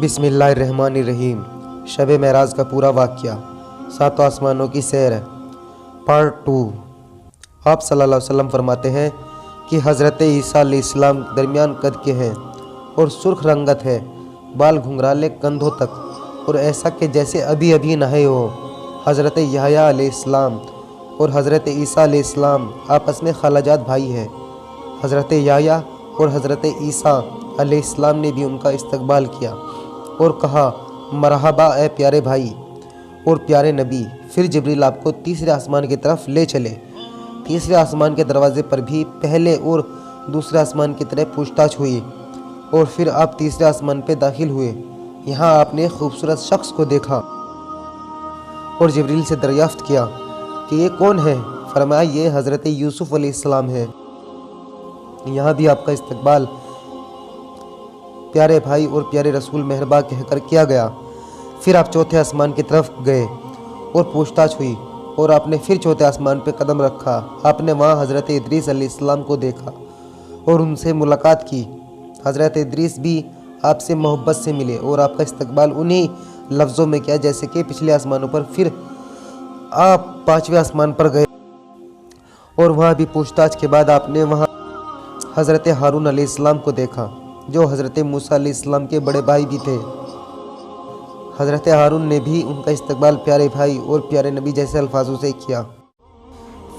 بسم اللہ الرحمن الرحیم۔ شب معراج کا پورا واقعہ، ساتوں آسمانوں کی سیر، پارٹ 2۔ آپ صلی اللہ علیہ وسلم فرماتے ہیں کہ حضرت عیسیٰ علیہ السلام درمیان قد کے ہیں اور سرخ رنگت ہے، بال گھنگرالے کندھوں تک، اور ایسا کہ جیسے ابھی ابھی نہائے ہو۔ حضرت یحییٰ علیہ السلام اور حضرت عیسیٰ علیہ السلام آپس میں خالہ جات بھائی ہیں۔ حضرت یحییٰ اور حضرت عیسیٰ علیہ السلام نے بھی ان کا استقبال کیا اور کہا، مرحبا اے پیارے بھائی اور پیارے نبی۔ پھر جبریل آپ کو تیسرے آسمان کی طرف لے چلے۔ تیسرے آسمان کے دروازے پر بھی پہلے اور دوسرے آسمان کی طرح پوچھ تاچھ ہوئی، اور پھر آپ تیسرے آسمان پہ داخل ہوئے۔ یہاں آپ نے خوبصورت شخص کو دیکھا اور جبریل سے دریافت کیا کہ یہ کون ہے؟ فرمایا، یہ حضرت یوسف علیہ السلام ہے۔ یہاں بھی آپ کا استقبال پیارے بھائی اور پیارے رسول مہرباں کہہ کر کیا گیا۔ پھر آپ چوتھے آسمان کی طرف گئے اور پوچھ تاچھ ہوئی، اور آپ نے پھر چوتھے آسمان پہ قدم رکھا۔ آپ نے وہاں حضرت ادریس علیہ السلام کو دیکھا اور ان سے ملاقات کی۔ حضرت ادریس بھی آپ سے محبت سے ملے اور آپ کا استقبال انہی لفظوں میں کیا جیسے کہ پچھلے آسمانوں پر۔ پھر آپ پانچویں آسمان پر گئے اور وہاں بھی پوچھ تاچھ کے بعد آپ نے وہاں حضرت ہارون علیہ السلام کو دیکھا، جو حضرت موسیٰ علیہ السلام کے بڑے بھائی بھی تھے۔ حضرت ہارون نے بھی ان کا استقبال پیارے بھائی اور پیارے نبی جیسے الفاظوں سے کیا۔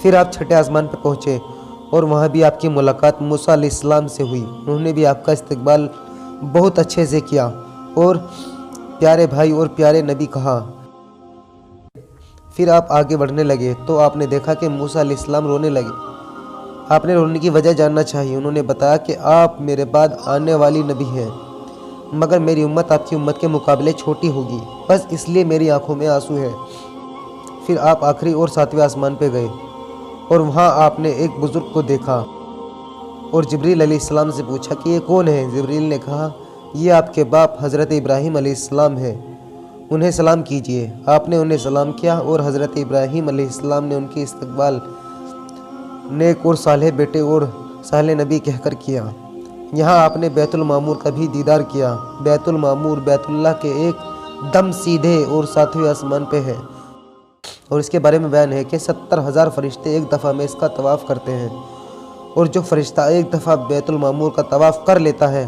پھر آپ چھٹے آسمان پر پہنچے اور وہاں بھی آپ کی ملاقات موسیٰ علیہ السلام سے ہوئی۔ انہوں نے بھی آپ کا استقبال بہت اچھے سے کیا اور پیارے بھائی اور پیارے نبی کہا۔ پھر آپ آگے بڑھنے لگے تو آپ نے دیکھا کہ موسیٰ علیہ السلام رونے لگے۔ آپ نے رونے کی وجہ جاننا چاہیے۔ انہوں نے بتایا کہ آپ میرے بعد آنے والی نبی ہیں، مگر میری امت آپ کی امت کے مقابلے چھوٹی ہوگی، بس اس لیے میری آنکھوں میں آنسو ہے۔ پھر آپ آخری اور ساتویں آسمان پہ گئے اور وہاں آپ نے ایک بزرگ کو دیکھا اور جبریل علیہ السلام سے پوچھا کہ یہ کون ہے؟ جبریل نے کہا، یہ آپ کے باپ حضرت ابراہیم علیہ السلام ہے، انہیں سلام کیجئے۔ آپ نے انہیں سلام کیا اور حضرت ابراہیم علیہ السلام نے ان کی استقبال نیک اور صالح بیٹے اور صالح نبی کہہ کر کیا۔ یہاں آپ نے بیت المعمور کا بھی دیدار کیا۔ بیت المعمور بیت اللہ کے ایک دم سیدھے اور ساتویں آسمان پہ ہے، اور اس کے بارے میں بیان ہے کہ 70,000 فرشتے ایک دفعہ میں اس کا طواف کرتے ہیں، اور جو فرشتہ ایک دفعہ بیت المعمور کا طواف کر لیتا ہے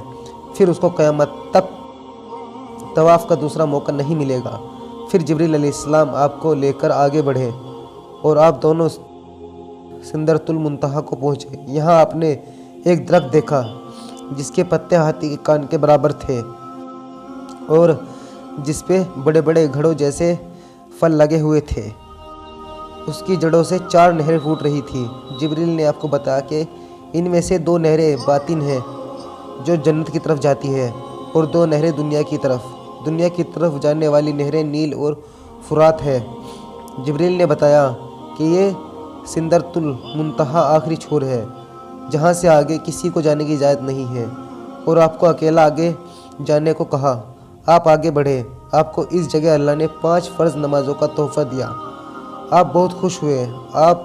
پھر اس کو قیامت تک طواف کا دوسرا موقع نہیں ملے گا۔ پھر جبریل علیہ السلام آپ کو لے کر آگے بڑھے اور آپ دونوں سدرۃ المنتہا کو پہنچے۔ یہاں آپ نے ایک درخت دیکھا جس کے پتے ہاتھی کے کان کے برابر تھے اور جس پہ بڑے بڑے گھڑوں جیسے پھل لگے ہوئے تھے۔ اس کی جڑوں سے 4 نہریں پھوٹ رہی تھی۔ جبریل نے آپ کو بتایا کہ ان میں سے 2 نہریں باطن ہیں جو جنت کی طرف جاتی ہے، اور 2 نہریں دنیا کی طرف۔ دنیا کی طرف جانے والی نہریں نیل اور فرات ہے۔ جبریل نے بتایا کہ یہ سدرۃ المنتہا آخری چھور ہے، جہاں سے آگے کسی کو جانے کی اجازت نہیں ہے، اور آپ کو اکیلا آگے جانے کو کہا۔ آپ آگے بڑھے۔ آپ کو اس جگہ اللہ نے 5 فرض نمازوں کا تحفہ دیا۔ آپ بہت خوش ہوئے۔ آپ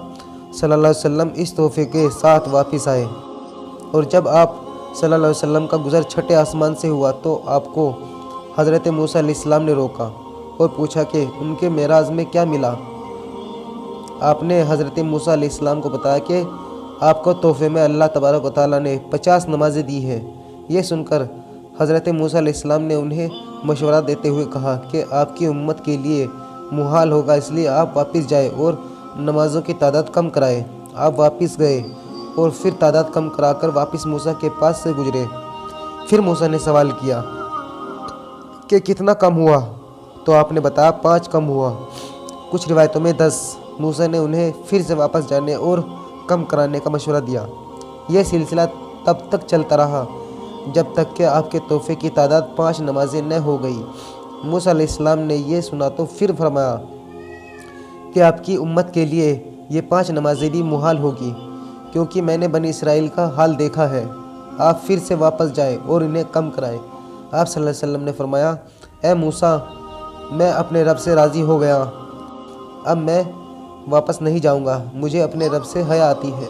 صلی اللہ علیہ وسلم اس تحفے کے ساتھ واپس آئے، اور جب آپ صلی اللہ علیہ وسلم کا گزر چھٹے آسمان سے ہوا تو آپ کو حضرت موسیٰ علیہ السلام نے روکا اور پوچھا کہ ان کے معراج میں کیا ملا۔ آپ نے حضرت موسیٰ علیہ السلام کو بتایا کہ آپ کو تحفے میں اللہ تبارک و تعالیٰ نے 50 نمازیں دی ہیں۔ یہ سن کر حضرت موسیٰ علیہ السلام نے انہیں مشورہ دیتے ہوئے کہا کہ آپ کی امت کے لیے محال ہوگا، اس لیے آپ واپس جائیں اور نمازوں کی تعداد کم کرائیں۔ آپ واپس گئے اور پھر تعداد کم کرا کر واپس موسیٰ کے پاس سے گزرے۔ پھر موسیٰ نے سوال کیا کہ کتنا کم ہوا؟ تو آپ نے بتایا 5 کم ہوا، کچھ روایتوں میں 10۔ موسیٰ نے انہیں پھر سے واپس جانے اور کم کرانے کا مشورہ دیا۔ یہ سلسلہ تب تک چلتا رہا جب تک کہ آپ کے تحفے کی تعداد 5 نمازیں نہ ہو گئی۔ موسیٰ علیہ السلام نے یہ سنا تو پھر فرمایا کہ آپ کی امت کے لیے یہ 5 نمازیں بھی محال ہوگی، کیونکہ میں نے بنی اسرائیل کا حال دیکھا ہے۔ آپ پھر سے واپس جائیں اور انہیں کم کرائیں۔ آپ صلی اللہ علیہ وسلم نے فرمایا، اے موسیٰ، میں اپنے رب سے راضی ہو گیا، اب میں واپس نہیں جاؤں گا، مجھے اپنے رب سے حیا آتی ہے۔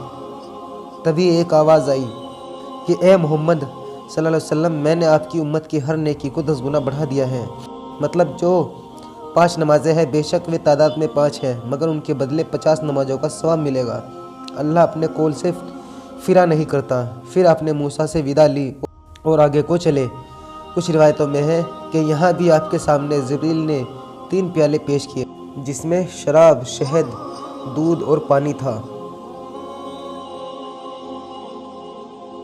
تبھی ایک آواز آئی کہ اے محمد صلی اللہ علیہ وسلم میں نے آپ کی امت کی ہر نیکی کو 10 گنا بڑھا دیا ہے۔ مطلب جو 5 نمازیں ہیں بے شک وہ تعداد میں 5 ہیں مگر ان کے بدلے 50 نمازوں کا ثواب ملے گا۔ اللہ اپنے قول سے فرا نہیں کرتا۔ پھر آپ نے موسیٰ سے وداع لی اور آگے کو چلے۔ کچھ روایتوں میں ہے کہ یہاں بھی آپ کے سامنے جبریل نے 3 پیالے پیش کیے جس میں شراب، شہد، دودھ اور پانی تھا۔